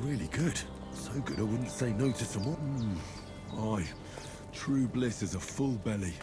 really good. So good I wouldn't say no to some more. Aye, true bliss is a full belly.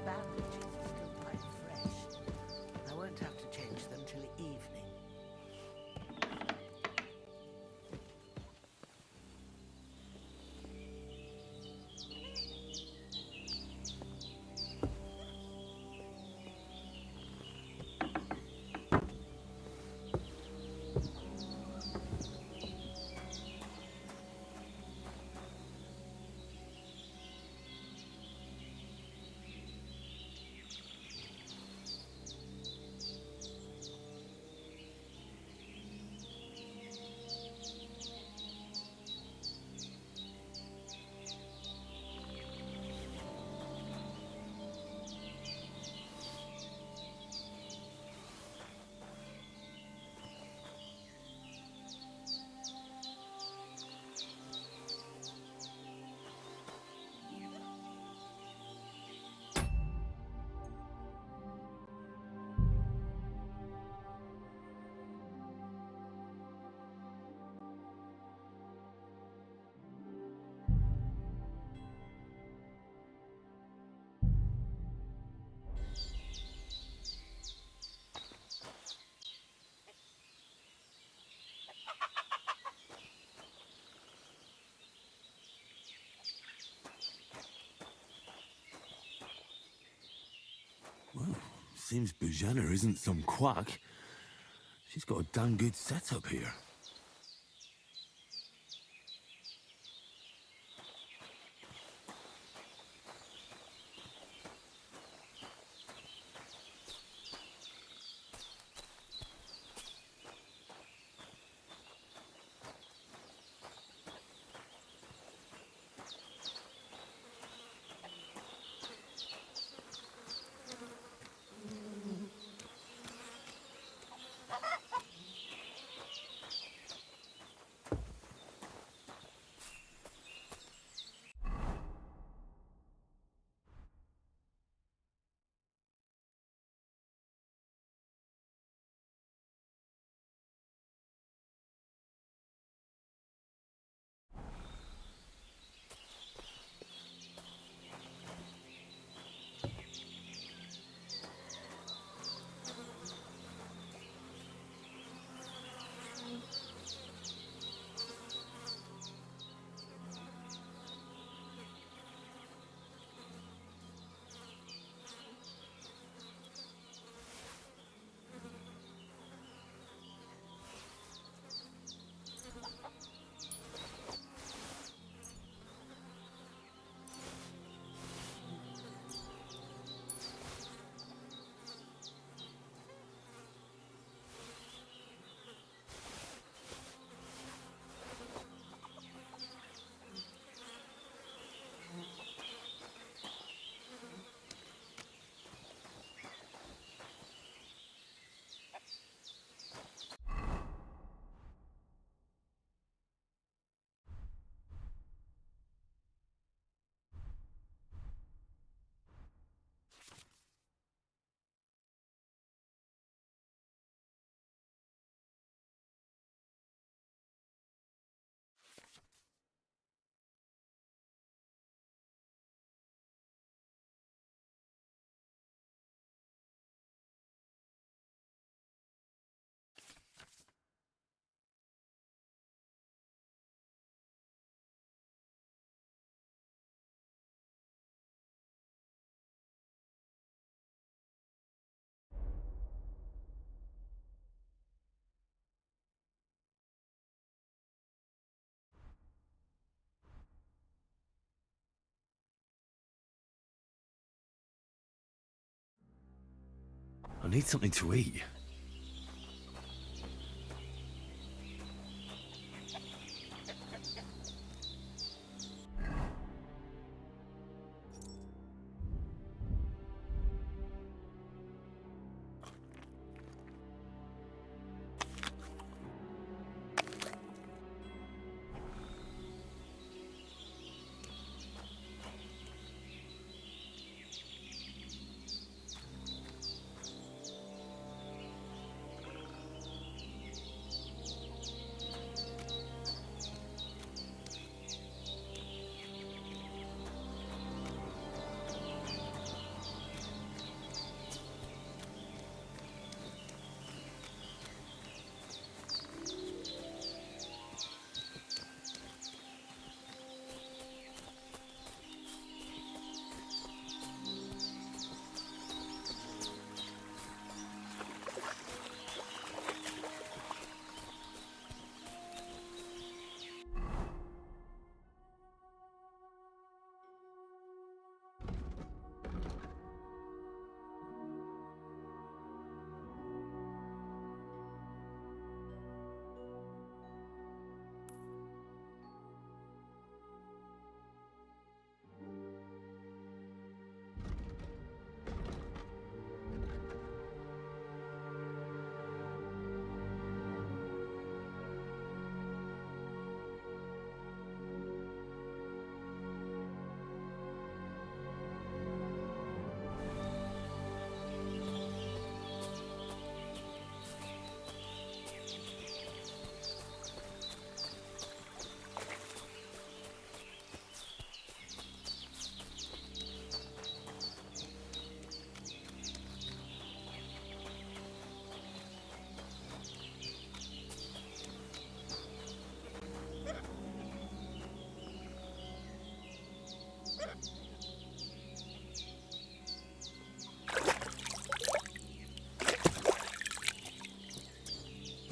Bandages are still quite fresh. I won't have to change them till evening. Well, seems Bujana isn't some quack. She's got a damn good setup here. need something to eat.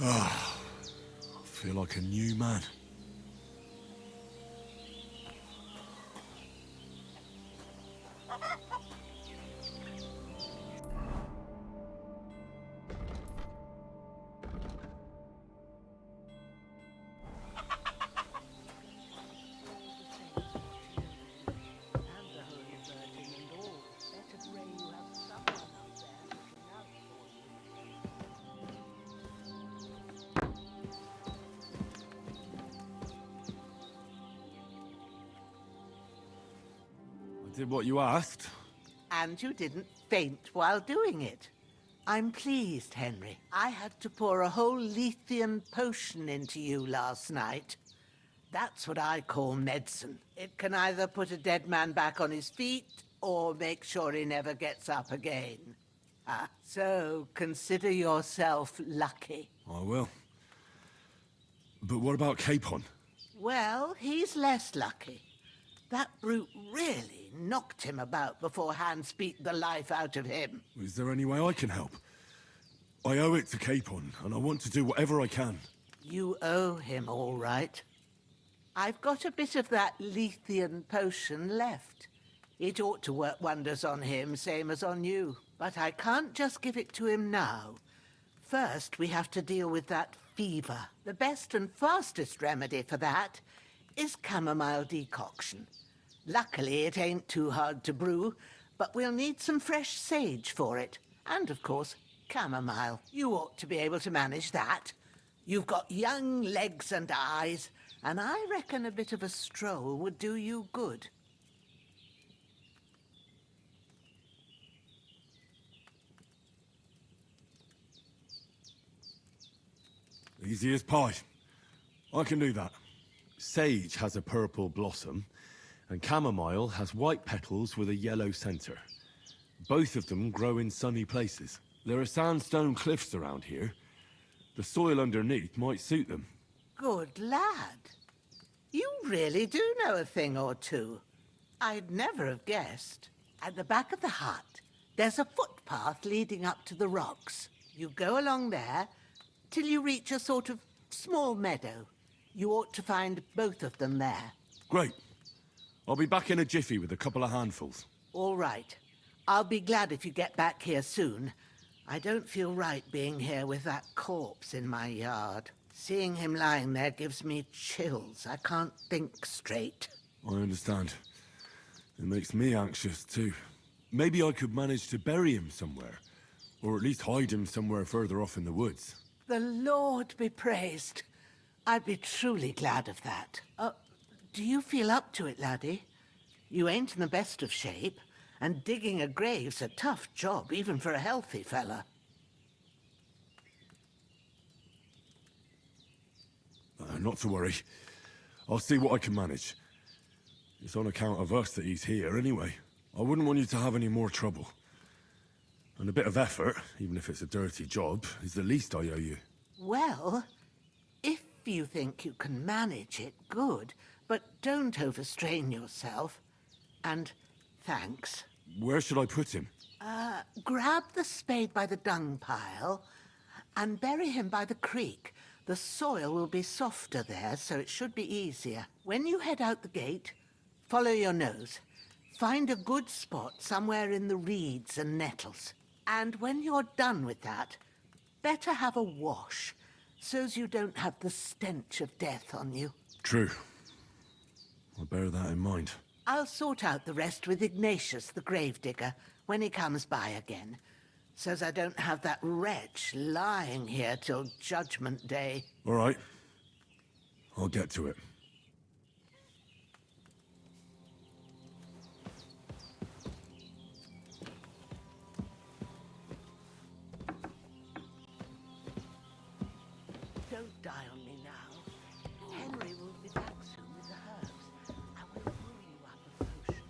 I feel like a new man. I did what you asked. And you didn't faint while doing it. I'm pleased, Henry. I had to pour a whole Lethean potion into you last night. That's what I call medicine. It can either put a dead man back on his feet, or make sure he never gets up again. So consider yourself lucky. I will. But what about Capon? Well, he's less lucky. That brute really knocked him about before Hans beat the life out of him. Is there any way I can help? I owe it to Capon, and I want to do whatever I can. You owe him, all right. I've got a bit of that Lethean potion left. It ought to work wonders on him, same as on you. But I can't just give it to him now. First, we have to deal with that fever. The best and fastest remedy for that is chamomile decoction. Luckily, it ain't too hard to brew, but we'll need some fresh sage for it. And, of course, chamomile. You ought to be able to manage that. You've got young legs and eyes, and I reckon a bit of a stroll would do you good. Easy as pie. I can do that. Sage has a purple blossom, and chamomile has white petals with a yellow center. Both of them grow in sunny places. There are sandstone cliffs around here. The soil underneath might suit them. Good lad. You really do know a thing or two. I'd never have guessed. At the back of the hut, there's a footpath leading up to the rocks. You go along there till you reach a sort of small meadow. You ought to find both of them there. Great. I'll be back in a jiffy with a couple of handfuls. All right. I'll be glad if you get back here soon. I don't feel right being here with that corpse in my yard. Seeing him lying there gives me chills. I can't think straight. I understand. It makes me anxious, too. Maybe I could manage to bury him somewhere. Or at least hide him somewhere further off in the woods. The Lord be praised. I'd be truly glad of that. Do you feel up to it, laddie? You ain't in the best of shape, and digging a grave's a tough job, even for a healthy fella. Not to worry. I'll see what I can manage. It's on account of us that he's here, anyway. I wouldn't want you to have any more trouble. And a bit of effort, even if it's a dirty job, is the least I owe you. Well, if you think you can manage it, good. But don't overstrain yourself. And thanks. Where should I put him? Grab the spade by the dung pile and bury him by the creek. The soil will be softer there, so it should be easier. When you head out the gate, follow your nose. Find a good spot somewhere in the reeds and nettles. And when you're done with that, better have a wash, so's you don't have the stench of death on you. True. I'll bear that in mind. I'll sort out the rest with Ignatius, the gravedigger, when he comes by again, so's I don't have that wretch lying here till Judgment Day. All right. I'll get to it. Don't die on me now. Henry will be back soon with the herbs. I will brew you up a potion.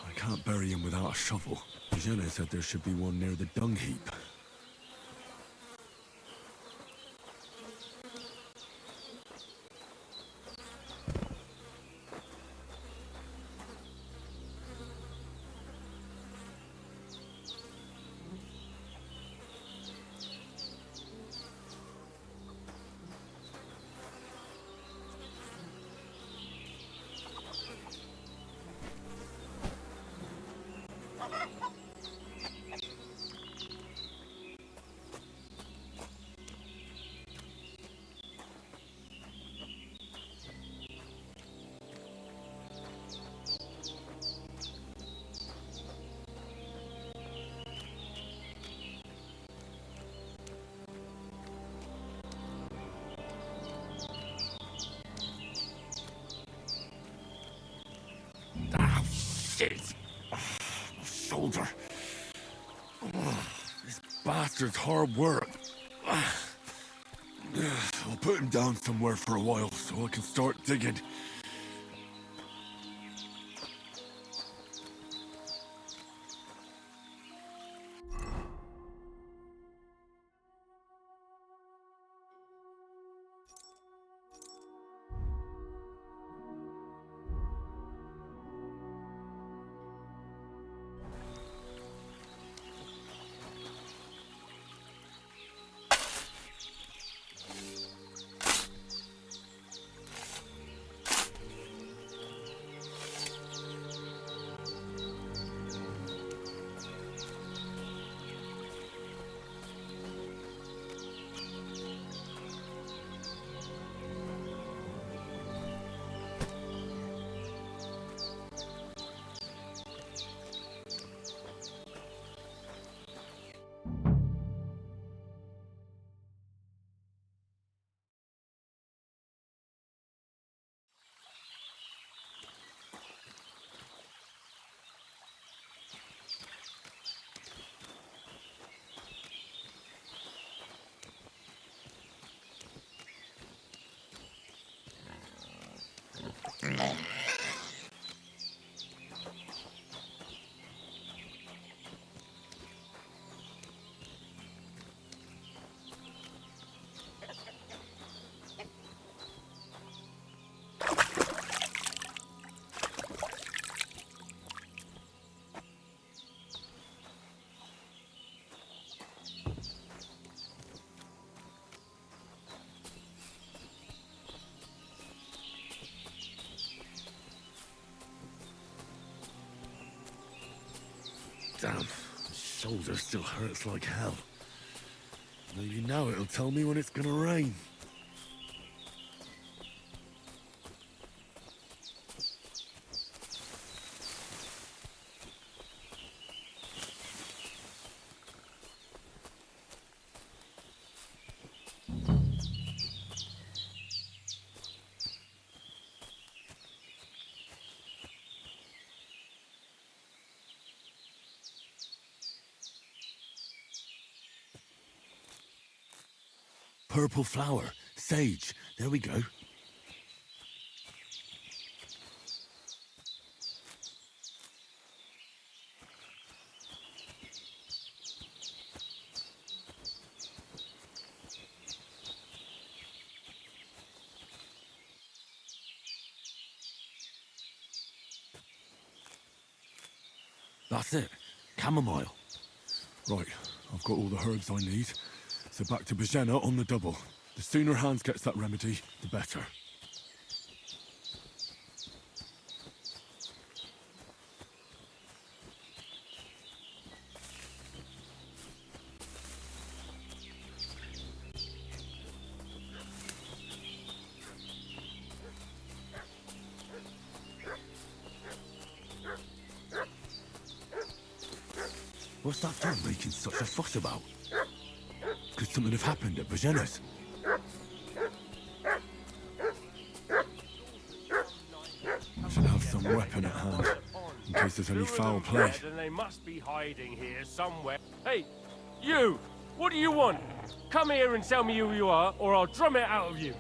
I can't bury him without a shovel. Jenna said there should be one near the dung heap. Shit! My shoulder. This bastard's hard work. I'll put him down somewhere for a while so I can start digging. Damn, my shoulder still hurts like hell. Maybe now it'll tell me when it's gonna rain. Purple flower. Sage. There we go. That's it. Chamomile. Right, I've got all the herbs I need. So back to Bajena on the double. The sooner Hans gets that remedy, the better. What's that dog making such a fuss about? Could something have happened at Bajena's? I should have some weapon at hand, in case there's any foul play. And they must be hiding here somewhere. Hey, you! What do you want? Come here and tell me who you are, or I'll drum it out of you.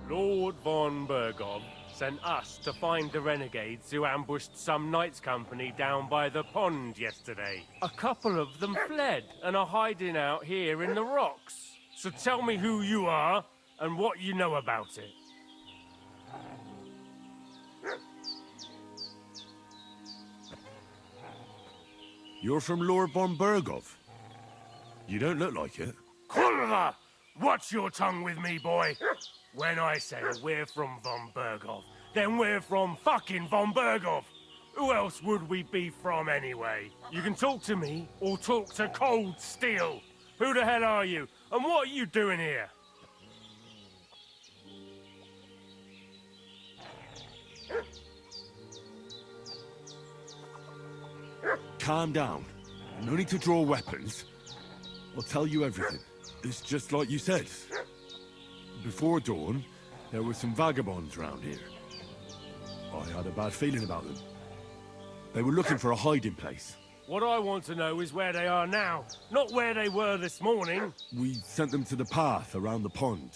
Lord von Bergov sent us to find the renegades who ambushed some knights' company down by the pond yesterday. A couple of them fled and are hiding out here in the rocks. So tell me who you are and what you know about it. You're from Lord von Bergov? You don't look like it. Kulva! Watch your tongue with me, boy! When I say we're from von Bergov, then we're from fucking von Bergov! Who else would we be from anyway? You can talk to me, or talk to cold steel! Who the hell are you, and what are you doing here? Calm down. No need to draw weapons. I'll tell you everything. It's just like you said. Before dawn, there were some vagabonds round here. I had a bad feeling about them. They were looking for a hiding place. What I want to know is where they are now, not where they were this morning. We sent them to the path around the pond.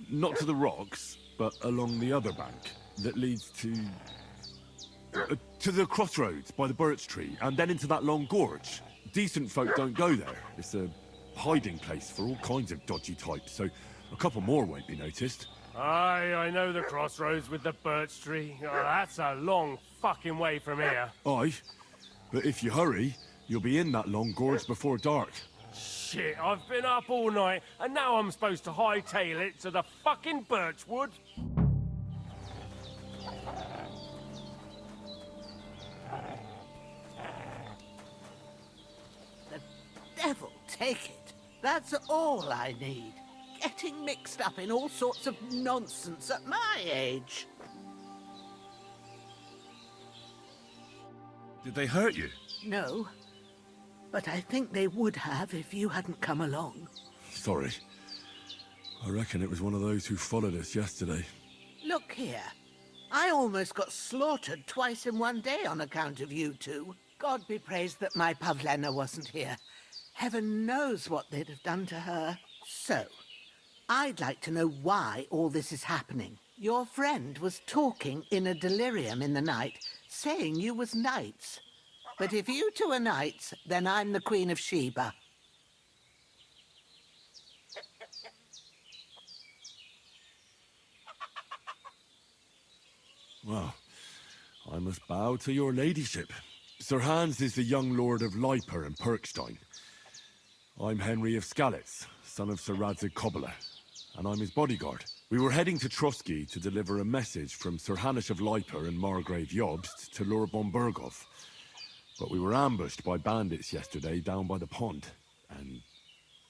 Not to the rocks, but along the other bank that leads to the crossroads by the birch tree, and then into that long gorge. Decent folk don't go there. It's a hiding place for all kinds of dodgy types, so a couple more won't be noticed. Aye, I know the crossroads with the birch tree. Oh, that's a long fucking way from here. Aye, but if you hurry, you'll be in that long gorge before dark. Shit, I've been up all night, and now I'm supposed to hightail it to the fucking birchwood? Devil take it. That's all I need. Getting mixed up in all sorts of nonsense at my age. Did they hurt you? No, but I think they would have if you hadn't come along. Sorry. I reckon it was one of those who followed us yesterday. Look here. I almost got slaughtered twice in one day on account of you two. God be praised that my Pavlena wasn't here. Heaven knows what they'd have done to her. So, I'd like to know why all this is happening. Your friend was talking in a delirium in the night, saying you was knights. But if you two are knights, then I'm the Queen of Sheba. Well, I must bow to your ladyship. Sir Hans is the young lord of Leiper and Perkstein. I'm Henry of Skalitz, son of Sir Radzig Cobbler, and I'm his bodyguard. We were heading to Trotsky to deliver a message from Sir Hanush of Liper and Margrave Jobst to Lord von Burgov. But we were ambushed by bandits yesterday down by the pond, and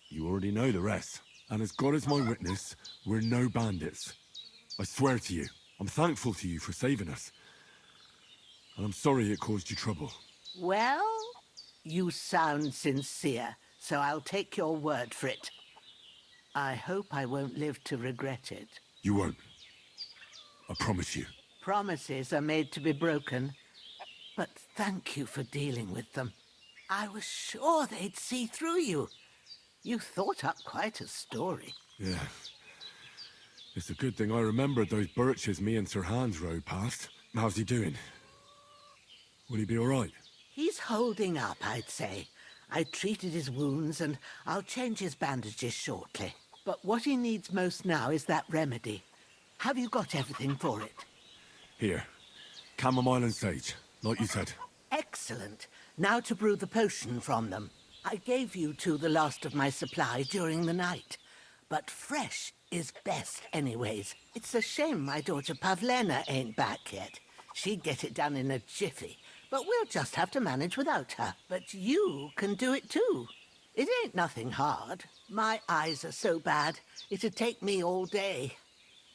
you already know the rest. And as God is my witness, we're no bandits. I swear to you, I'm thankful to you for saving us. And I'm sorry it caused you trouble. Well, you sound sincere, so I'll take your word for it. I hope I won't live to regret it. You won't. I promise you. Promises are made to be broken, but thank you for dealing with them. I was sure they'd see through you. You thought up quite a story. Yeah. It's a good thing I remembered those birches me and Sir Hans rode past. How's he doing? Will he be all right? He's holding up, I'd say. I treated his wounds, and I'll change his bandages shortly. But what he needs most now is that remedy. Have you got everything for it? Here. Chamomile and sage, like you said. Excellent. Now to brew the potion from them. I gave you two the last of my supply during the night. But fresh is best anyways. It's a shame my daughter Pavlena ain't back yet. She'd get it done in a jiffy. But we'll just have to manage without her. But you can do it too. It ain't nothing hard. My eyes are so bad, it'd take me all day.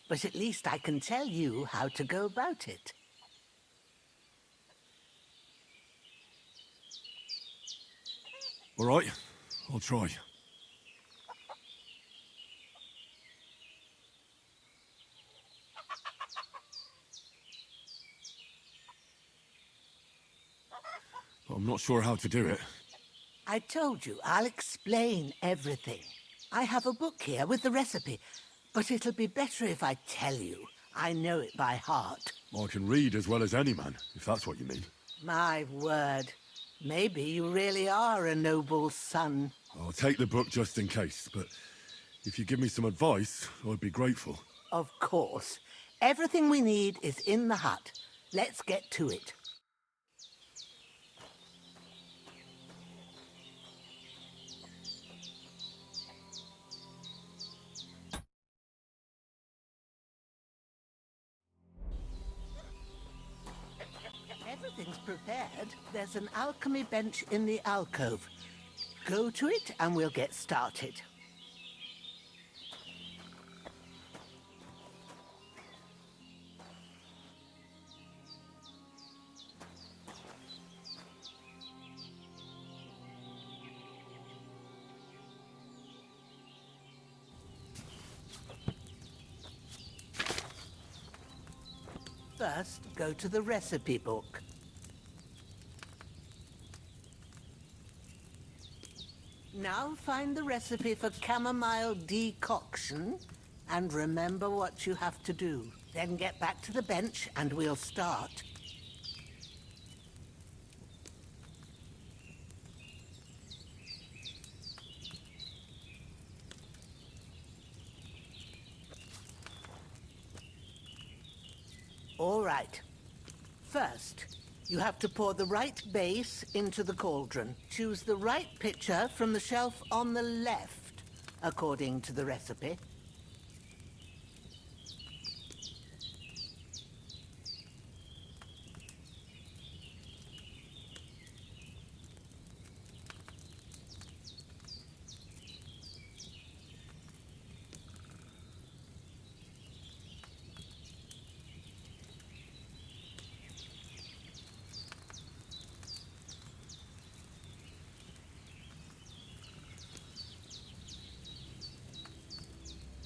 But at least I can tell you how to go about it. All right, I'll try. But I'm not sure how to do it. I told you, I'll explain everything. I have a book here with the recipe, but it'll be better if I tell you. I know it by heart. I can read as well as any man, if that's what you mean. My word. Maybe you really are a noble son. I'll take the book just in case, but if you give me some advice, I'd be grateful. Of course. Everything we need is in the hut. Let's get to it. Everything's prepared. There's an alchemy bench in the alcove. Go to it and we'll get started. First, go to the recipe book. Now find the recipe for chamomile decoction and remember what you have to do. Then get back to the bench and we'll start. All right. First, you have to pour the right base into the cauldron. Choose the right pitcher from the shelf on the left, according to the recipe.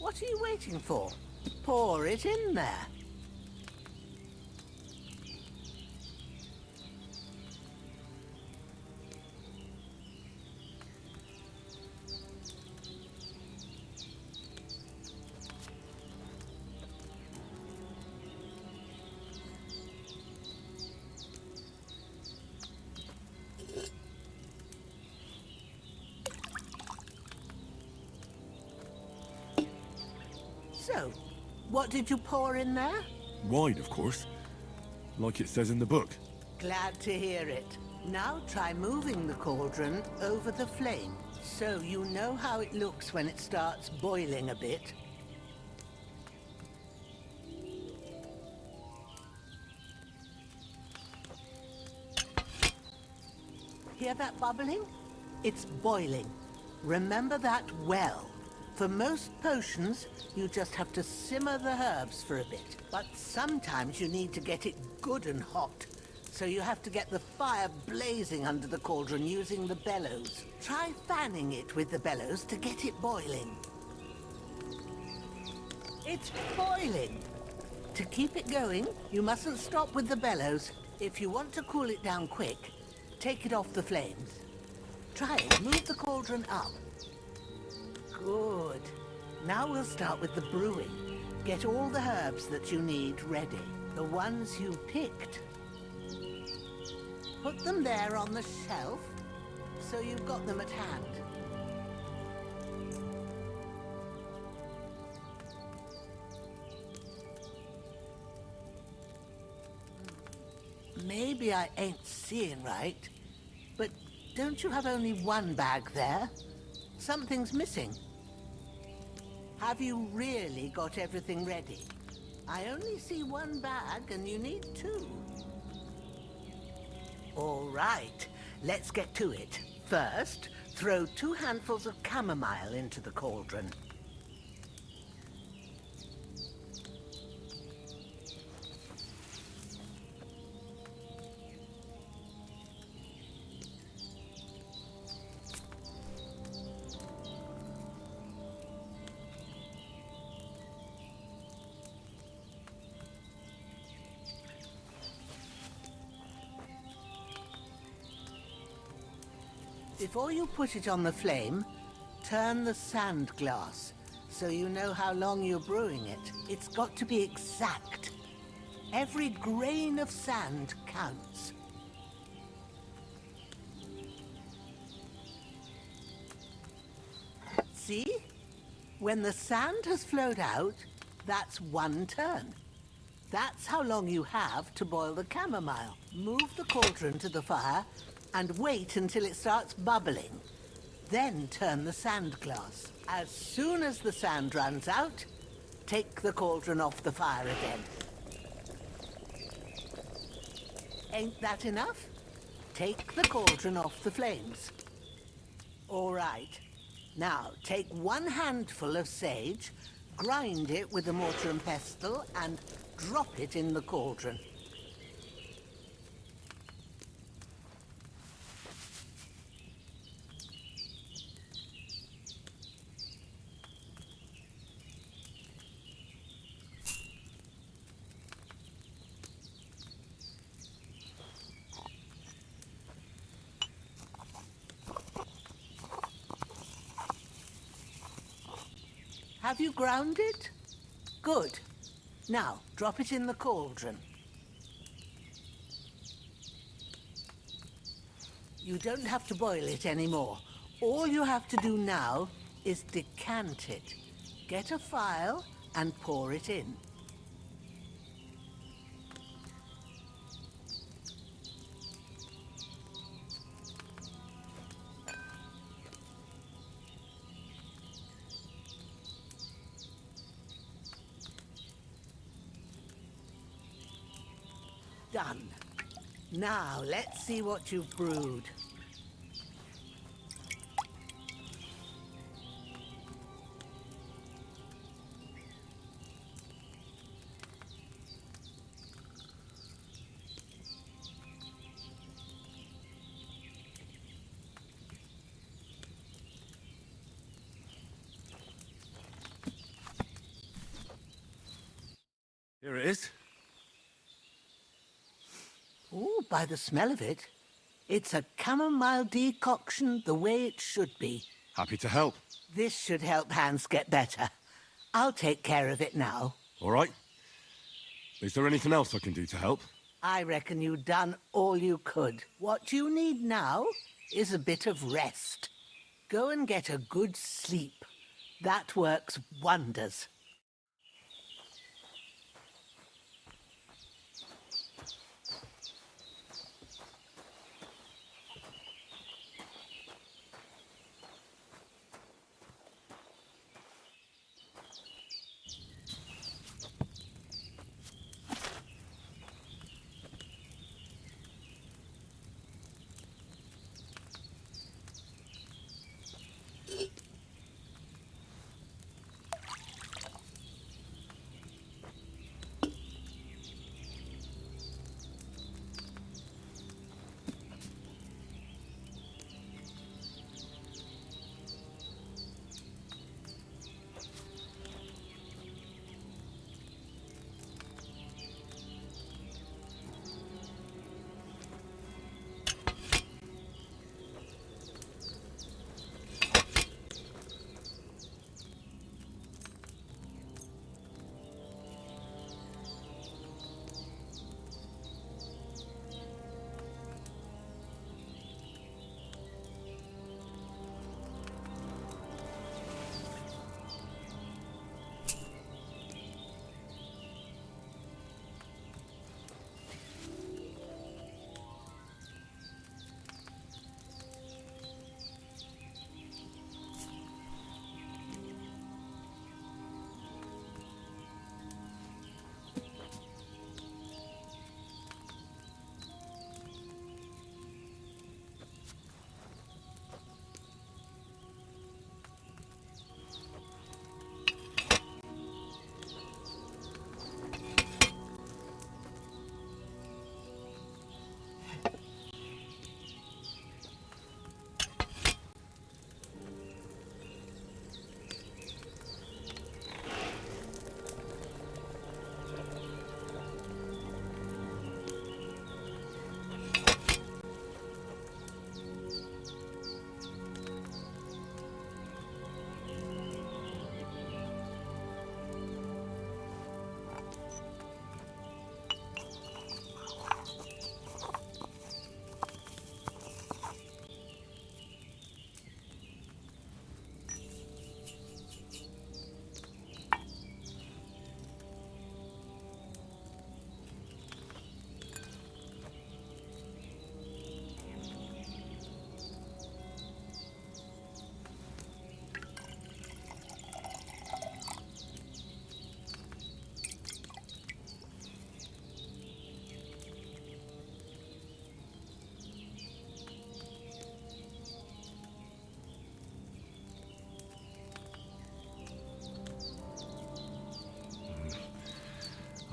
What are you waiting for? Pour it in there. So, what did you pour in there? Wine, of course. Like it says in the book. Glad to hear it. Now try moving the cauldron over the flame, so you know how it looks when it starts boiling a bit. Hear that bubbling? It's boiling. Remember that well. For most potions, you just have to simmer the herbs for a bit. But sometimes you need to get it good and hot. So you have to get the fire blazing under the cauldron using the bellows. Try fanning it with the bellows to get it boiling. It's boiling! To keep it going, you mustn't stop with the bellows. If you want to cool it down quick, take it off the flames. Try it. Move the cauldron up. Good. Now we'll start with the brewing. Get all the herbs that you need ready. The ones you picked. Put them there on the shelf, so you've got them at hand. Maybe I ain't seeing right, but don't you have only one bag there? Something's missing. Have you really got everything ready? I only see one bag and you need two. All right, let's get to it. First, throw 2 handfuls of chamomile into the cauldron. Before you put it on the flame, turn the sand glass so you know how long you're brewing it. It's got to be exact. Every grain of sand counts. See? When the sand has flowed out, that's 1 turn. That's how long you have to boil the chamomile. Move the cauldron to the fire and wait until it starts bubbling. Then turn the sand glass. As soon as the sand runs out, take the cauldron off the fire again. Ain't that enough? Take the cauldron off the flames. All right. Now, take 1 handful of sage, grind it with a mortar and pestle, and drop it in the cauldron. Have you ground it? Good. Now, drop it in the cauldron. You don't have to boil it anymore. All you have to do now is decant it. Get a phial and pour it in. Done. Now, let's see what you've brewed. Here it is. Ooh, by the smell of it, it's a chamomile decoction the way it should be. Happy to help. This should help Hans get better. I'll take care of it now. All right. Is there anything else I can do to help? I reckon you've done all you could. What you need now is a bit of rest. Go and get a good sleep. That works wonders.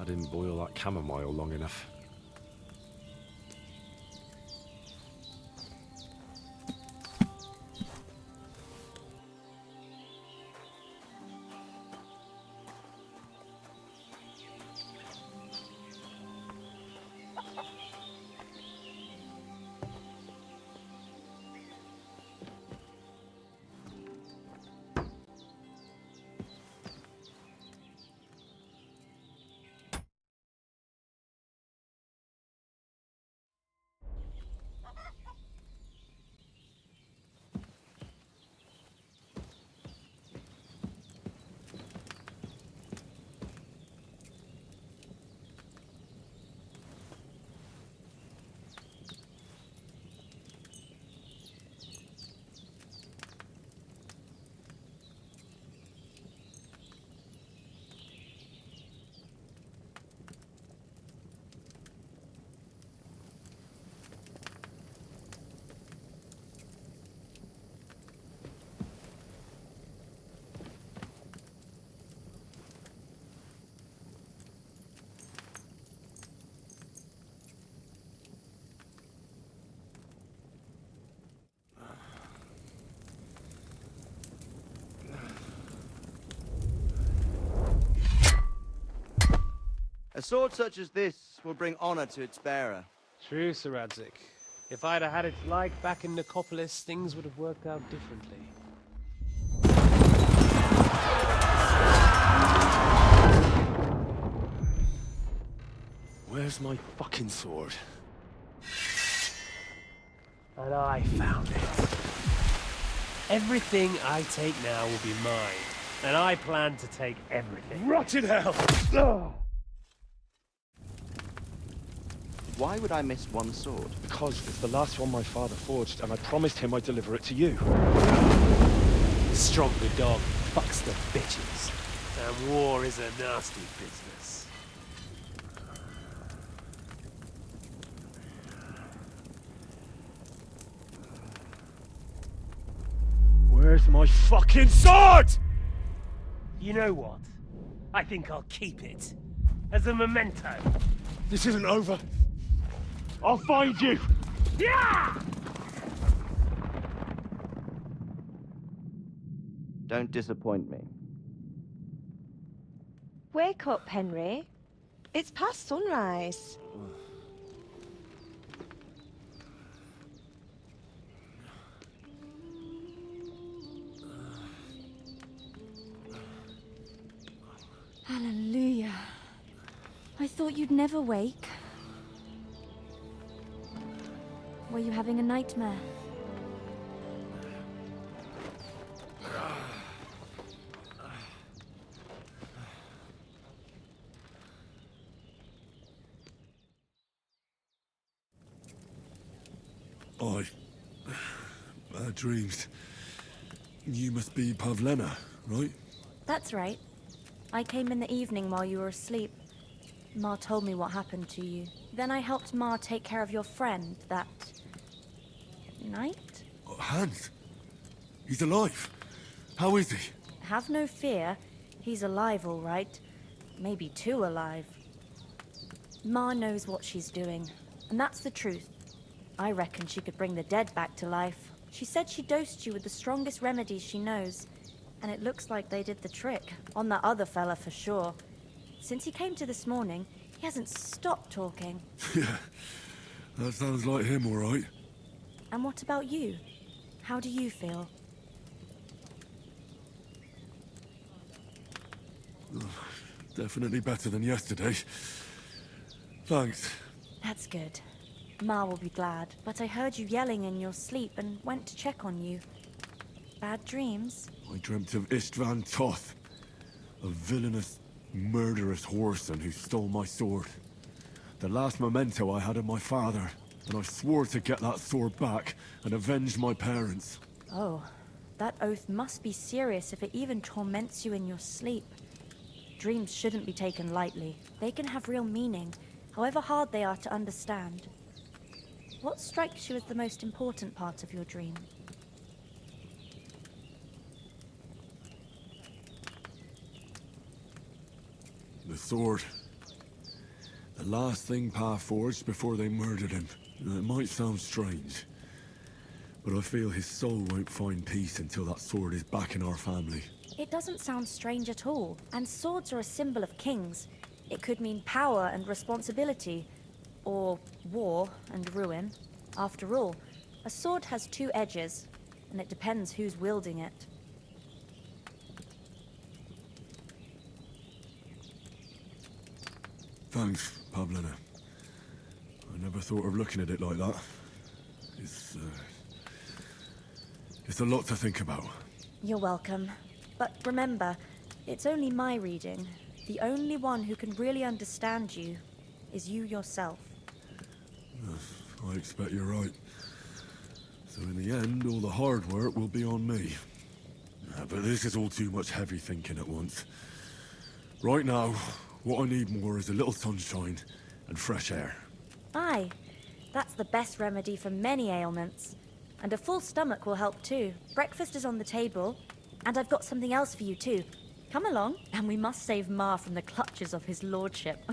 I didn't boil that chamomile long enough. A sword such as this will bring honor to its bearer. True, Sir Radzik. If I'd have had its like back in Nicopolis, things would have worked out differently. Where's my fucking sword? And I found it. Everything I take now will be mine, and I plan to take everything. Rot in hell! Why would I miss one sword? Because it's the last one my father forged, and I promised him I'd deliver it to you. Stronger dog fucks the bitches, and war is a nasty business. Where's my fucking sword? You know what? I think I'll keep it. As a memento. This isn't over. I'll find you! Yeah! Don't disappoint me. Wake up, Henry. It's past sunrise. Hallelujah. I thought you'd never wake. Were you having a nightmare? Bad dreams. You must be Pavlena, right? That's right. I came in the evening while you were asleep. Ma told me what happened to you. Then I helped Ma take care of your friend that night? Oh, Hans! He's alive! How is he? Have no fear. He's alive, all right. Maybe too alive. Ma knows what she's doing, and that's the truth. I reckon she could bring the dead back to life. She said she dosed you with the strongest remedies she knows, and it looks like they did the trick. On that other fella for sure. Since he came to this morning, he hasn't stopped talking. Yeah, that sounds like him, all right. And what about you? How do you feel? Definitely better than yesterday. Thanks. That's good. Ma will be glad, but I heard you yelling in your sleep and went to check on you. Bad dreams? I dreamt of Istvan Toth, a villainous, murderous whoreson who stole my sword. The last memento I had of my father, and I swore to get that sword back and avenge my parents. Oh, that oath must be serious if it even torments you in your sleep. Dreams shouldn't be taken lightly. They can have real meaning, however hard they are to understand. What strikes you as the most important part of your dream? The sword. The last thing Pa forged before they murdered him. It might sound strange, but I feel his soul won't find peace until that sword is back in our family. It doesn't sound strange at all, and swords are a symbol of kings. It could mean power and responsibility, or war and ruin. After all, a sword has two edges, and it depends who's wielding it. Thanks, Pavlina. I never thought of looking at it like that. It's a lot to think about. You're welcome. But remember, it's only my reading. The only one who can really understand you is you yourself. I expect you're right. So in the end, all the hard work will be on me. But this is all too much heavy thinking at once. Right now, what I need more is a little sunshine and fresh air. Aye, that's the best remedy for many ailments. And a full stomach will help too. Breakfast is on the table, and I've got something else for you too. Come along, and we must save Ma from the clutches of his lordship.